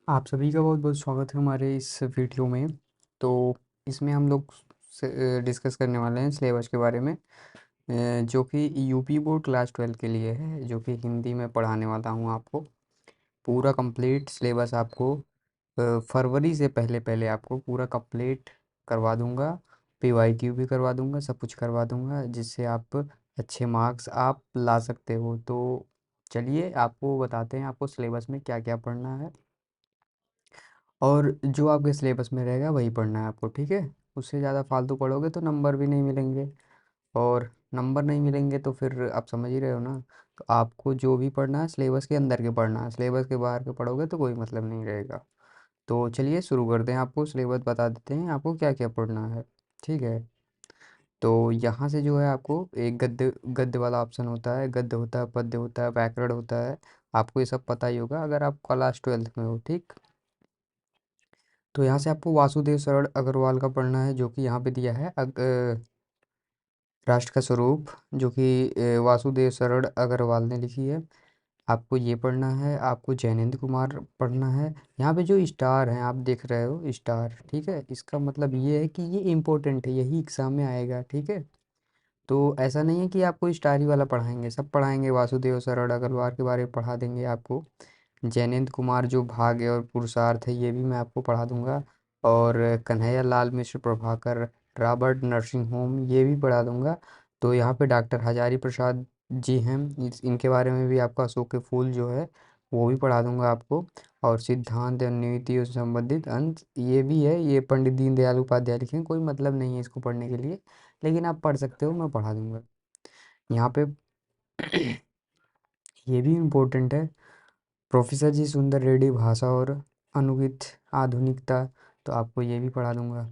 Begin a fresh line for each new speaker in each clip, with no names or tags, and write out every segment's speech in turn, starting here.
आप सभी का बहुत बहुत स्वागत है हमारे इस वीडियो में। तो इसमें हम लोग डिस्कस करने वाले हैं सिलेबस के बारे में, जो कि यूपी बोर्ड क्लास 12 के लिए है, जो कि हिंदी में पढ़ाने वाला हूँ आपको। पूरा कंप्लीट सिलेबस आपको फरवरी से पहले पहले आपको पूरा कंप्लीट करवा दूंगा। पीवाईक्यू भी करवा दूंगा, सब कुछ करवा दूंगा, जिससे आप अच्छे मार्क्स आप ला सकते हो। तो चलिए आपको बताते हैं आपको सिलेबस में क्या क्या पढ़ना है, और जो आपके सिलेबस में रहेगा वही पढ़ना है आपको, ठीक है। उससे ज़्यादा फालतू पढ़ोगे तो नंबर भी नहीं मिलेंगे, और नंबर नहीं मिलेंगे तो फिर आप समझ ही रहे हो ना। तो आपको जो भी पढ़ना है सिलेबस के अंदर के पढ़ना है, सिलेबस के बाहर के पढ़ोगे तो कोई मतलब नहीं रहेगा। तो चलिए शुरू करते हैं, आपको सिलेबस बता देते हैं आपको क्या क्या पढ़ना है, ठीक है। तो यहाँ से जो है आपको एक गद्य गद्य वाला ऑप्शन होता है, गद्य होता है, पद्य होता है, व्याकरण होता है। आपको ये सब पता ही होगा अगर आप क्लास 12 में हो, ठीक। तो यहाँ से आपको वासुदेव शरण अग्रवाल का पढ़ना है, जो कि यहाँ पे दिया है राष्ट्र का स्वरूप, जो कि वासुदेव शरण अग्रवाल ने लिखी है। आपको ये पढ़ना है, आपको जैनेंद्र कुमार पढ़ना है। यहाँ पे जो स्टार हैं आप देख रहे हो स्टार, ठीक है, इसका मतलब ये है कि ये इम्पोर्टेंट है, यही एग्जाम में आएगा, ठीक है। तो ऐसा नहीं है कि आपको स्टार ही वाला पढ़ाएंगे, सब पढ़ाएंगे, वासुदेव शरण अग्रवाल के बारे में पढ़ा देंगे आपको। जैनेंद्र कुमार जो भाग्य और पुरुषार्थ है ये भी मैं आपको पढ़ा दूंगा। और कन्हैया लाल मिश्र प्रभाकर, रॉबर्ट नर्सिंग होम, ये भी पढ़ा दूंगा। तो यहाँ पे डॉक्टर हजारी प्रसाद जी हैं, इनके बारे में भी आपको अशोक के फूल जो है वो भी पढ़ा दूंगा आपको। और सिद्धांत और नीति से संबंधित अंश ये भी है, ये पंडित दीनदयाल उपाध्याय लिखे हैं, कोई मतलब नहीं है इसको पढ़ने के लिए, लेकिन आप पढ़ सकते हो, मैं पढ़ा दूंगा यहाँ पे। ये भी इम्पोर्टेंट है, प्रोफेसर जी सुंदर रेड्डी भाषा और अनुगीत आधुनिकता, तो आपको ये भी पढ़ा दूंगा।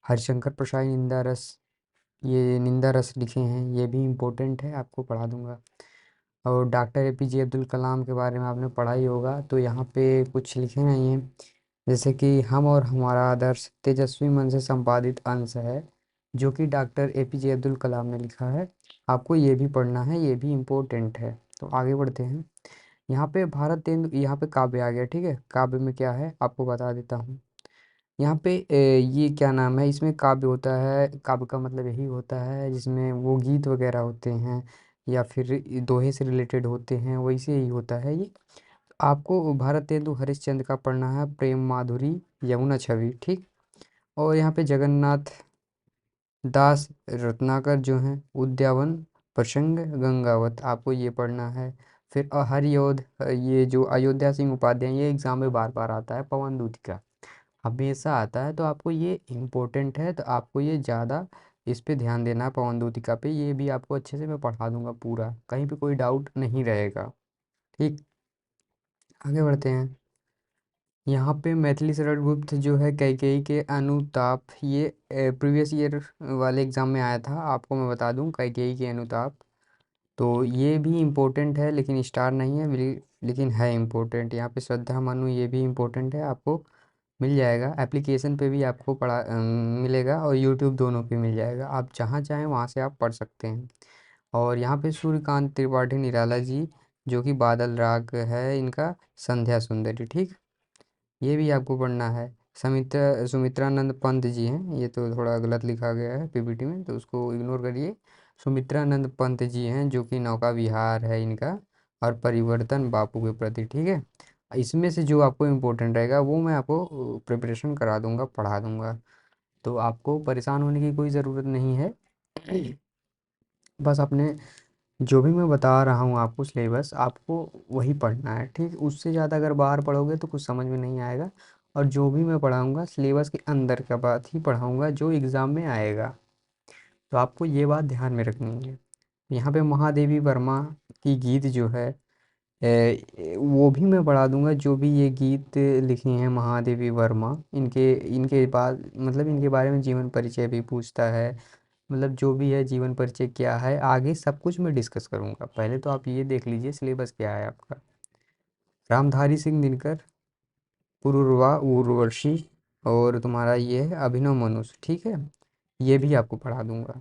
हरिशंकर प्रसाद निंदा रस, ये निंदा रस लिखे हैं, ये भी इम्पोर्टेंट है, आपको पढ़ा दूंगा। और डॉक्टर एपीजे अब्दुल कलाम के बारे में आपने पढ़ा ही होगा, तो यहाँ पे कुछ लिखे नहीं हैं, जैसे कि हम और हमारा आदर्श तेजस्वी मन से संपादित अंश है, जो कि डॉक्टर एपीजे अब्दुल कलाम ने लिखा है। आपको ये भी पढ़ना है, ये भी इम्पोर्टेंट है। तो आगे बढ़ते हैं। यहाँ पे भारत तेंदु, यहाँ पे काव्य आ गया, ठीक है। काव्य में क्या है आपको बता देता हूँ। यहाँ पे ये क्या नाम है, इसमें काव्य होता है, काव्य का मतलब यही होता है जिसमें वो गीत वगैरह होते हैं, या फिर दोहे से रिलेटेड होते हैं, वैसे ही होता है ये। आपको भारत तेंदु हरिश्चंद्र का पढ़ना है, प्रेम माधुरी, यमुना छवि, ठीक। और यहाँ पे जगन्नाथ दास रत्नाकर जो हैं, उद्यावन प्रसंग गंगावत, आपको ये पढ़ना है। फिर हरियोध, ये जो अयोध्या सिंह उपाध्याय, ये एग्जाम में बार बार आता है, पवन दूत का हमेशा आता है, तो आपको ये इम्पोर्टेंट है, तो आपको ये ज़्यादा इस पे ध्यान देना है, पवन दूतिका पे। ये भी आपको अच्छे से मैं पढ़ा दूंगा, पूरा कहीं पे कोई डाउट नहीं रहेगा, ठीक। आगे बढ़ते हैं। यहाँ पे मैथिली शरण गुप्त जो है कैकेयी के अनुताप, ये प्रीवियस ईयर वाले एग्जाम में आया था, आपको मैं बता दूं, कैकेयी के अनुताप। तो ये भी इम्पोर्टेंट है, लेकिन स्टार नहीं है, लेकिन है इम्पोर्टेंट। यहाँ पे श्रद्धा मनु, ये भी इम्पोर्टेंट है, आपको मिल जाएगा एप्लीकेशन पे भी, आपको मिलेगा, और यूट्यूब दोनों पे मिल जाएगा, आप जहाँ चाहें वहाँ से आप पढ़ सकते हैं। और यहाँ पे सूर्यकांत त्रिपाठी निराला जी, जो कि बादल राग है इनका, संध्या सुंदरी, ठीक। ये भी आपको पढ़ना है। सुमित्रानंद पंत जी हैं, ये तो थोड़ा गलत लिखा गया है पीपीटी में, तो उसको इग्नोर करिए। सुमित्रानंद पंत जी हैं, जो कि नौका विहार है इनका, और परिवर्तन बापू के प्रति, ठीक है। इसमें से जो आपको इम्पोर्टेंट रहेगा वो मैं आपको प्रिपरेशन करा दूंगा, पढ़ा दूंगा, तो आपको परेशान होने की कोई ज़रूरत नहीं है। बस अपने जो भी मैं बता रहा हूँ आपको सिलेबस, आपको वही पढ़ना है, ठीक। उससे ज़्यादा अगर बाहर पढ़ोगे तो कुछ समझ में नहीं आएगा। और जो भी मैं पढ़ाऊँगा सिलेबस के अंदर का बात ही पढ़ाऊँगा, जो एग्ज़ाम में आएगा, तो आपको ये बात ध्यान में रखनी है। यहाँ पे महादेवी वर्मा की गीत जो है, वो भी मैं पढ़ा दूंगा, जो भी ये गीत लिखे हैं महादेवी वर्मा, इनके इनके बाद मतलब इनके बारे में जीवन परिचय भी पूछता है, मतलब जो भी है जीवन परिचय क्या है, आगे सब कुछ मैं डिस्कस करूंगा। पहले तो आप ये देख लीजिए सिलेबस क्या है आपका। रामधारी सिंह दिनकर, पुरूरवा उर्वशी, और तुम्हारा ये है अभिनव मनुष्य, ठीक है, ये भी आपको पढ़ा दूंगा।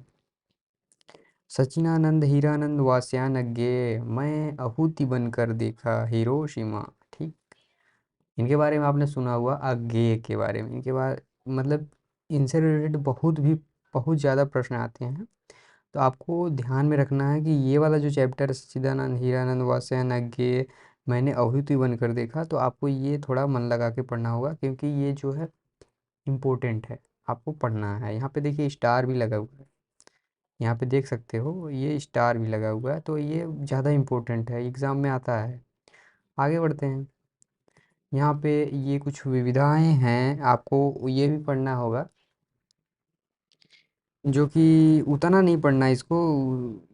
सचिनानंद हीरानंद वास्यान अज्ञे, मैं आहूति बनकर देखा हिरोशिमा, ठीक। इनके बारे में आपने सुना हुआ अज्ञेय के बारे में, इनके बारे मतलब इनसे रिलेटेड बहुत ज़्यादा प्रश्न आते हैं। तो आपको ध्यान में रखना है कि ये वाला जो चैप्टर है, सच्चिदानंद हीरानंद वात्स्यायन अज्ञेय मैंने अवधूत बनकर देखा, तो आपको ये थोड़ा मन लगा के पढ़ना होगा, क्योंकि ये जो है इम्पोर्टेंट है, आपको पढ़ना है। यहाँ पे देखिए स्टार भी लगा हुआ है, यहाँ पे देख सकते हो ये स्टार भी लगा हुआ है, तो ये ज़्यादा इम्पोर्टेंट है, एग्ज़ाम में आता है। आगे बढ़ते हैं। यहाँ पे ये कुछ विविधाएं हैं, आपको ये भी पढ़ना होगा, जो कि उतना नहीं पढ़ना है इसको,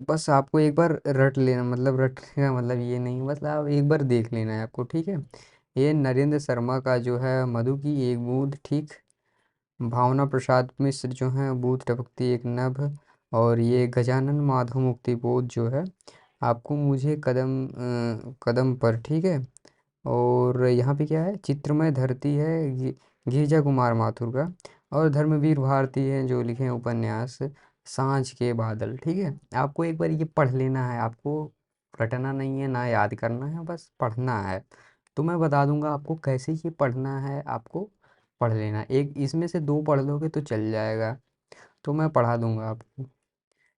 बस आपको एक बार रट लेना, मतलब रटने का मतलब ये नहीं, बस आप एक बार देख लेना है आपको, ठीक है। ये नरेंद्र शर्मा का जो है मधु की एक बूंद, ठीक। भावना प्रसाद मिश्र जो हैं बूंद टपकती एक नभ, और ये गजानन माधव मुक्ति बोध जो है आपको मुझे कदम कदम पर, ठीक है। और यहाँ पे क्या है, चित्रमय धरती है गिरिजा कुमार माथुर का, और धर्मवीर भारती है जो लिखे हैं उपन्यास सांझ के बादल, ठीक है। आपको एक बार ये पढ़ लेना है, आपको रटना नहीं है ना याद करना है, बस पढ़ना है। तो मैं बता दूंगा आपको कैसे ये पढ़ना है, आपको पढ़ लेना, एक इसमें से दो पढ़ लोगे तो चल जाएगा, तो मैं पढ़ा दूंगा आपको।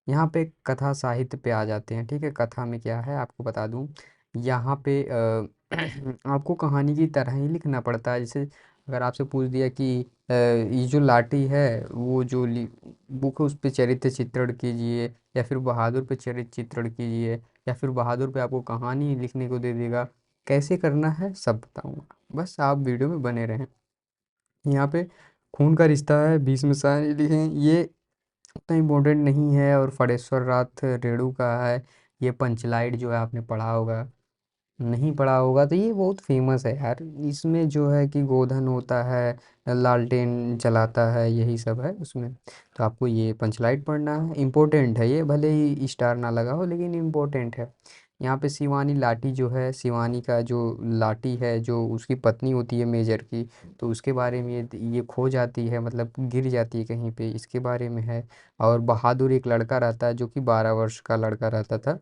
यहाँ पे कथा साहित्य पे आ जाते हैं, ठीक है। कथा में क्या है आपको बता दूं, यहाँ पे आपको कहानी की तरह ही लिखना पड़ता है। जैसे अगर आपसे पूछ दिया कि ये जो लाठी है वो जो बुक है उस पे चरित्र चित्रण कीजिए, या फिर बहादुर पे चरित्र चित्रण कीजिए, या फिर बहादुर पे आपको कहानी लिखने को दे देगा, कैसे करना है सब बताऊंगा, बस आप वीडियो में बने रहें। यहाँ पे खून का रिश्ता है, भीष्म शायरी लिखे हैं, ये उतना इम्पोर्टेंट नहीं है। और फणेश्वर रात रेणु का है, ये पंचलाइट जो है आपने पढ़ा होगा, नहीं पढ़ा होगा तो ये बहुत फेमस है यार। इसमें जो है कि गोधन होता है, लालटेन जलाता है, यही सब है उसमें। तो आपको ये पंचलाइट पढ़ना है, इम्पोर्टेंट है ये, भले ही स्टार ना लगा हो लेकिन इम्पोर्टेंट है। यहाँ पे शिवानी लाठी जो है, शिवानी का जो लाठी है जो उसकी पत्नी होती है मेजर की, तो उसके बारे में ये खो जाती है, मतलब गिर जाती है कहीं पे, इसके बारे में है। और बहादुर एक लड़का रहता है जो कि 12 वर्ष का लड़का रहता था,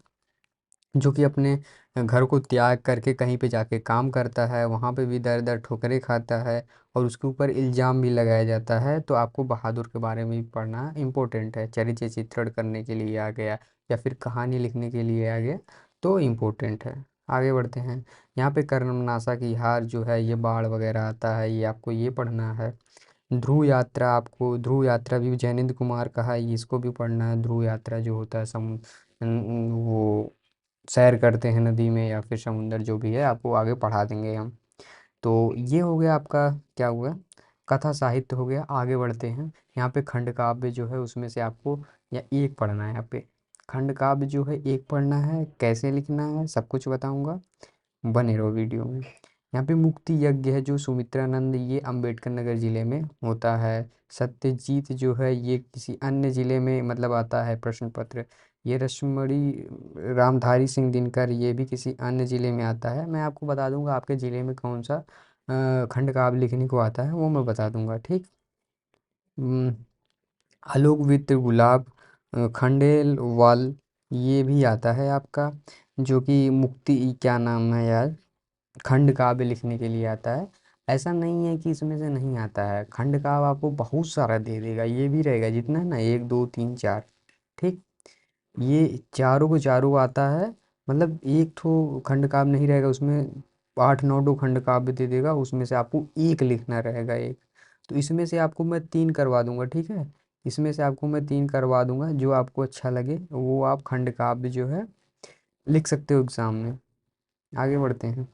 जो कि अपने घर को त्याग करके कहीं पे जाके काम करता है, वहाँ पे भी दर दर ठोकरें खाता है, और उसके ऊपर इल्ज़ाम भी लगाया जाता है। तो आपको बहादुर के बारे में भी पढ़ना इम्पोर्टेंट है, चरित्र चित्रण करने के लिए आ गया, या फिर कहानी लिखने के लिए आ गया, तो इम्पोर्टेंट है। आगे बढ़ते हैं। यहाँ पे कर्णनासा की हार जो है, ये बाढ़ वगैरह आता है, ये आपको ये पढ़ना है। ध्रुव यात्रा, आपको ध्रुव यात्रा भी जैनेंद्र कुमार का है, इसको भी पढ़ना है। ध्रुव यात्रा जो होता है वो सैर करते हैं नदी में या फिर समुंदर, जो भी है आपको आगे पढ़ा देंगे हम। तो ये हो गया आपका, क्या हुआ, कथा साहित्य हो गया। आगे बढ़ते हैं। यहाँ पे खंड काव्य जो है उसमें से आपको या एक पढ़ना है। यहाँ पे खंड काव्य जो है एक पढ़ना है, कैसे लिखना है सब कुछ बताऊंगा, बने रहो वीडियो में। यहाँ पे मुक्ति यज्ञ है जो सुमित्रानंद, ये अंबेडकर नगर जिले में होता है। सत्यजीत जो है ये किसी अन्य जिले में मतलब आता है प्रश्न पत्र। ये रश्मड़ी रामधारी सिंह दिनकर, ये भी किसी अन्य जिले में आता है। मैं आपको बता दूंगा आपके जिले में कौन सा खंड काव्य लिखने को आता है, वो मैं बता दूंगा, ठीक। हम्म, आलोक विद गुलाब, खंडेल वाल, ये भी आता है आपका, जो कि मुक्ति, क्या नाम है यार, खंड काव्य लिखने के लिए आता है। ऐसा नहीं है कि इसमें से नहीं आता है, खंड काव्य आपको बहुत सारा दे देगा, ये भी रहेगा जितना है ना, एक दो तीन चार, ठीक। ये चारों को चारों आता है, मतलब एक तो खंड काव्य नहीं रहेगा उसमें, आठ नौ दो खंड काव्य दे देगा, उसमें से आपको एक लिखना रहेगा एक। तो इसमें से आपको मैं तीन करवा दूंगा, ठीक है। इसमें से आपको मैं तीन करवा दूंगा, जो आपको अच्छा लगे वो आप खंड काव्य जो है लिख सकते हो एग्जाम में। आगे बढ़ते हैं।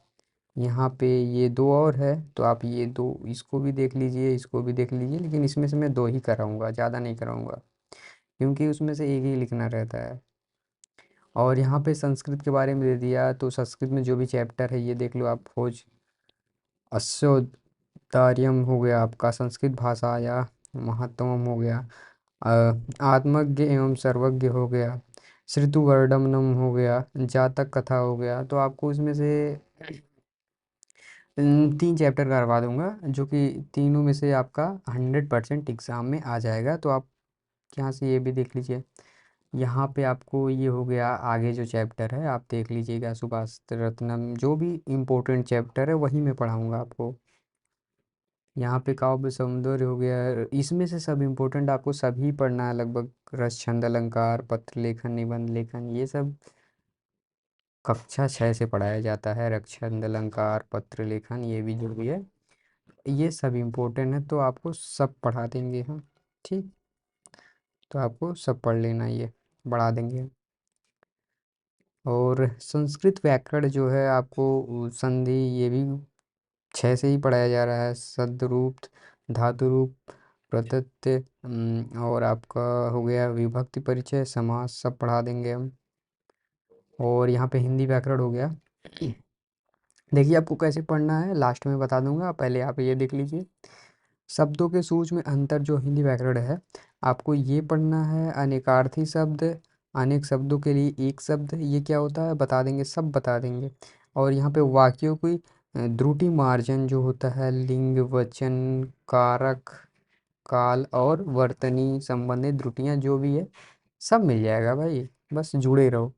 यहाँ पे ये दो और है, तो आप ये दो, इसको भी देख लीजिए, इसको भी देख लीजिए, लेकिन इसमें से मैं दो ही कराऊंगा, ज़्यादा नहीं कराऊंगा, क्योंकि उसमें से एक ही लिखना रहता है। और यहाँ पे संस्कृत के बारे में दे दिया, तो संस्कृत में जो भी चैप्टर है ये देख लो आप। भोज अस्योदार्यम हो गया आपका, संस्कृत भाषा या महत्वम हो गया, आत्मज्ञ एवं सर्वज्ञ हो गया, श्रुतिवर्णनम हो गया, जातक कथा हो गया। तो आपको इसमें से तीन चैप्टर करवा दूंगा, जो कि तीनों में से आपका 100% एग्ज़ाम में आ जाएगा। तो आप यहाँ से ये भी देख लीजिए। यहाँ पे आपको ये हो गया, आगे जो चैप्टर है आप देख लीजिएगा, सुभाष रत्नम जो भी इम्पोर्टेंट चैप्टर है वही मैं पढ़ाऊँगा आपको। यहाँ पे काव्य सौंदर्य हो गया, इसमें से सब इम्पोर्टेंट आपको सभी पढ़ना है लगभग। रस छंद अलंकार, पत्र लेखन, निबंध लेखन, ये सब कक्षा 6 से पढ़ाया जाता है। रस छंद अलंकार, पत्र लेखन, ये भी जो भी है ये सब इम्पोर्टेंट है, तो आपको सब पढ़ा देंगे हम। ठीक, तो आपको सब पढ़ लेना, ये बढ़ा देंगे। और संस्कृत व्याकरण जो है आपको संधि, ये भी 6 से ही पढ़ाया जा रहा है। सद्रूप, धातु रूप, प्रत्यय, और आपका हो गया विभक्ति परिचय, समास, सब पढ़ा देंगे हम। और यहाँ पे हिंदी व्याकरण हो गया। देखिए आपको कैसे पढ़ना है लास्ट में बता दूंगा, पहले आप ये देख लीजिए। शब्दों के सूक्ष्म में अंतर जो हिंदी व्याकरण है, आपको ये पढ़ना है। अनेकार्थी शब्द, अनेक शब्दों के लिए एक शब्द, ये क्या होता है बता देंगे, सब बता देंगे। और यहाँ पे वाक्यों की त्रुटि मार्जन जो होता है, लिंग, वचन, कारक, काल और वर्तनी संबंधित त्रुटियां जो भी है सब मिल जाएगा भाई, बस जुड़े रहो।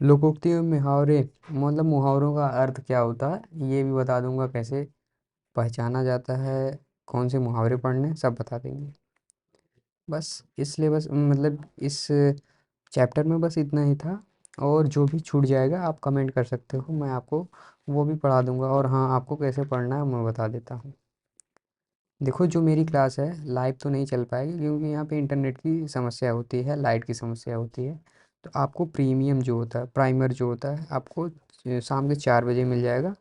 लोकोक्ति और मुहावरे, मतलब मुहावरों का अर्थ क्या होता है ये भी बता दूंगा, कैसे पहचाना जाता है, कौन से मुहावरे पढ़ने, सब बता देंगे। बस इसलिए बस मतलब इस चैप्टर में बस इतना ही था। और जो भी छूट जाएगा आप कमेंट कर सकते हो, मैं आपको वो भी पढ़ा दूंगा। और हाँ, आपको कैसे पढ़ना है मैं बता देता हूँ। देखो जो मेरी क्लास है लाइव तो नहीं चल पाएगी, क्योंकि यहाँ पे इंटरनेट की समस्या होती है, लाइट की समस्या होती है। तो आपको प्रीमियम जो होता है, प्राइमर जो होता है, आपको शाम के 4 बजे मिल जाएगा।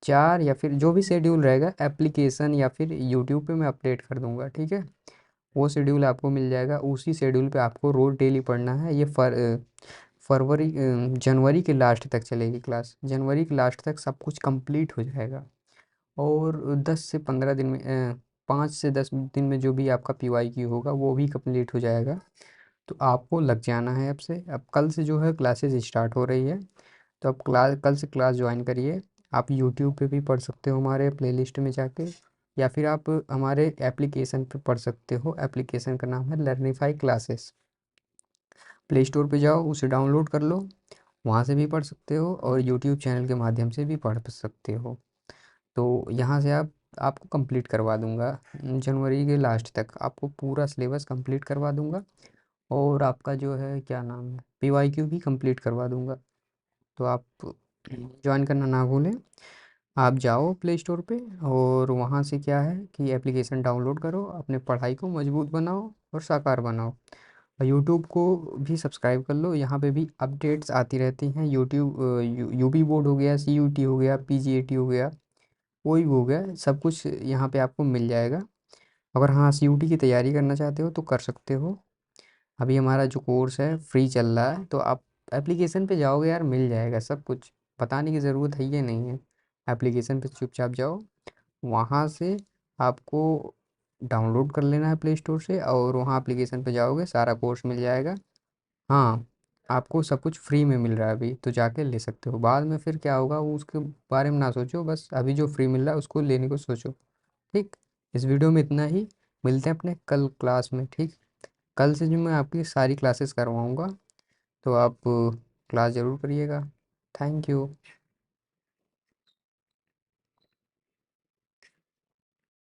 4 या फिर जो भी शेड्यूल रहेगा एप्लीकेशन या फिर यूट्यूब पे मैं अपडेट कर दूंगा, ठीक है। वो शेड्यूल आपको मिल जाएगा, उसी शेड्यूल पे आपको रोज़ डेली पढ़ना है। ये फरवरी जनवरी के लास्ट तक चलेगी क्लास, जनवरी के लास्ट तक सब कुछ कंप्लीट हो जाएगा। और 10 से 15 दिन में 5 से 10 दिन में जो भी आपका PYQ होगा वो भी कंप्लीट हो जाएगा। तो आपको लग जाना है अब से। अब कल से जो है क्लासेस स्टार्ट हो रही है, तो आप कल से क्लास ज्वाइन करिए। आप यूट्यूब पे भी पढ़ सकते हो हमारे प्लेलिस्ट में जाके, या फिर आप हमारे एप्लीकेशन पे पढ़ सकते हो। एप्लीकेशन का नाम है लर्निफाई क्लासेस। प्ले स्टोर पे जाओ, उसे डाउनलोड कर लो, वहाँ से भी पढ़ सकते हो और यूट्यूब चैनल के माध्यम से भी पढ़ सकते हो। तो यहाँ से आपको कंप्लीट करवा दूंगा, जनवरी के लास्ट तक आपको पूरा सिलेबस कंप्लीट करवा दूंगा। और आपका जो है क्या नाम है, PYQ भी कंप्लीट करवा दूंगा। तो आप ज्वाइन करना ना भूलें। आप जाओ प्ले स्टोर पे और वहाँ से क्या है कि एप्लीकेशन डाउनलोड करो, अपने पढ़ाई को मजबूत बनाओ और साकार बनाओ। और यूट्यूब को भी सब्सक्राइब कर लो, यहाँ पे भी अपडेट्स आती रहती हैं। यूट्यूब यूपी बोर्ड हो गया, CUT हो गया, PGAT हो गया, कोई भी हो गया, सब कुछ यहाँ पे आपको मिल जाएगा। अगर हाँ CUT की तैयारी करना चाहते हो तो कर सकते हो। अभी हमारा जो कोर्स है फ्री चल रहा है, तो आप एप्लीकेशन पे जाओगे यार, मिल जाएगा सब कुछ, बताने की ज़रूरत है ये नहीं है। एप्लीकेशन पे चुपचाप जाओ, वहाँ से आपको डाउनलोड कर लेना है प्ले स्टोर से, और वहाँ एप्लीकेशन पे जाओगे सारा कोर्स मिल जाएगा। हाँ, आपको सब कुछ फ्री में मिल रहा है अभी, तो जाके ले सकते हो। बाद में फिर क्या होगा वो उसके बारे में ना सोचो, बस अभी जो फ्री मिल रहा है उसको लेने को सोचो। ठीक, इस वीडियो में इतना ही। मिलते हैं अपने कल क्लास में, ठीक। कल से जो मैं आपकी सारी क्लासेस करवाऊँगा, तो आप क्लास ज़रूर करिएगा। Thank you.